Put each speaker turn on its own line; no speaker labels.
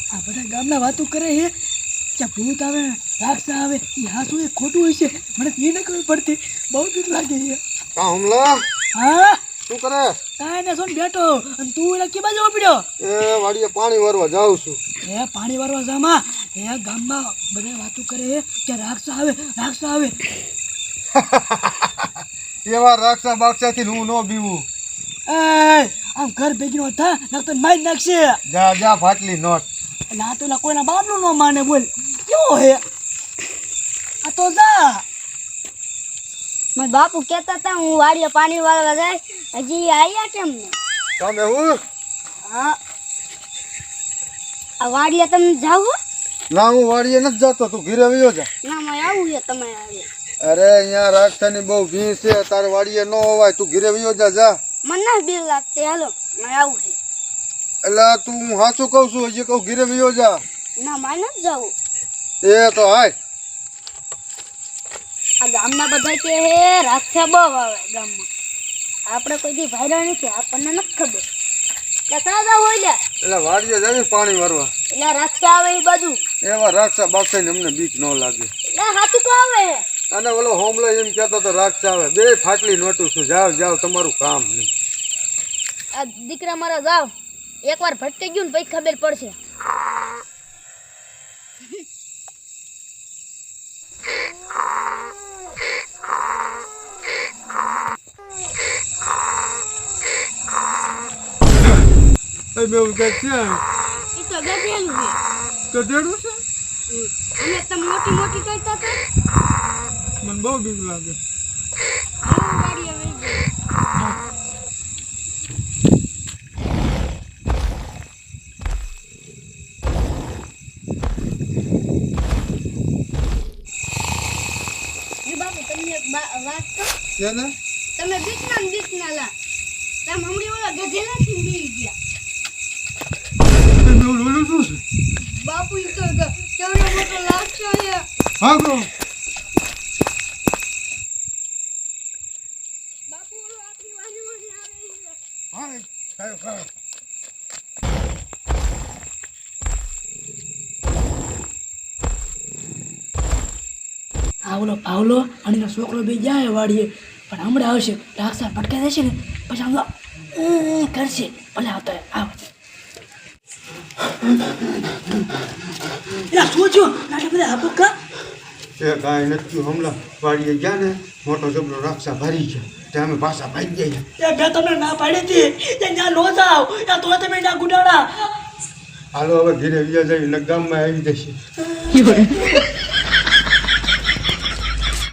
આ બધા ગામના વાતો કરે છે કે ભૂત આવે રાક્ષસ આવે એ હાસું એ ખોટું હોય છે મને તો એ ન ખબર પડતી બહુ બીક લાગે છે
કા હુમલા
હા
શું કરે
કાંઈ ને સોન બેઠો અને તું એને કે બાજુ પડ્યો
એ વાડીએ પાણી વારવા જાઉં છું
એ પાણી વારવા જામાં એ ગામમાં બધા વાતો કરે છે કે રાક્ષસ આવે
એવા રાક્ષા બાક્ષાથી હું ન બીવું
એ આમ ઘર ભેગી નો થા નકર મારી નાખશે
જા જા ફાટલી નોટ
એટલે આ તો એલા કોઈના બાપનું ન માને બોલ કેવો હે આ તો જા
મારા બાપુ કહેતા હતા હું વાડીએ પાણી વાળવા જાય હજી આવ્યા કેમ ને
તમે હું
હા આ વાડીએ તમે જાવ
ના હું વાડીએ નથી જતો તું ઘીરે વયો જા
ના મેં આવું છે તમે આવે
અરે અહીંયા રાક્ષાની બહુ ભીંસ છે તારે વાડીએ ન હોવાય તું ઘીરે વયો જા જા
મને ના બીક લાગતી હાલો મેં આવું છે
એટલે તું હું સાચું કહું છું હજી કહું ઘીરે વયો જા
ના મારે નથી જવું
એ તો હાય
આ ગામના બધા કે હે રાક્ષા બહુ આવે ગામમાં આપણે કોઈ દી ભાઈરા નથી આપણને નથી ખબર એટલે સાદા હોય લે
એટલે વાડીએ જઈને પાણી વારવા
એટલે રાક્ષા આવે એ બાજુ
એવા રાક્ષા બાક્ષાને અમને બીક ન લાગે
એટલે હાથું તો આવે
અને ઓલો હોમલો એમ કહેતો તો રાક્ષા આવે બે ફાટલી નોટું છું જાવ તમારું કામ નહીં
આ દીકરા મારા જાવ એકવાર ભટકી ગયું ને પછી ખબર પડશે
બેવું કઈક છે
એ તો ગધેલું છે
ગધેડું છે
અને તમે મોટી મોટી કરતા હતા
મને બહુ બીક લાગે
ગાડી આવે બાપુ તમને એક વાત કહું
છે ને
તમે બીક ના લા તમે હમણાં ઓલા ગધેલા થી બી ગયા
બેવું ઓલું શું છે
બાપુ ઈ તો કેવડો મોટો લાગશે છે
હા ગો
બાપુ ઓલો આપણી વાડીમાં આવે છે
હા ખાયો
આ ઓલો પાવલો અને એનો છોકરો બે જાય વાડીએ પણ હમણાં આવશે રાક્ષસ ભટકાઈ જશે ને પછી આમ કરશે ભલે આવતો આવ શું છું નાટક બધા આપો કા
એ કાંઈ નથી હમણાં વાડીએ ગયા ને મોટો જબરો રાક્ષા ભરી છે ત્યાં અમે પાછા ભાગી ગયા
એ બે તમને ના પાડી હતી એ ત્યાં નો જાવ એ તો તમે ના ગુડાડા
હાલો હવે ઘીરે વ્યા જાય એટલે ગામમાં આવી જશે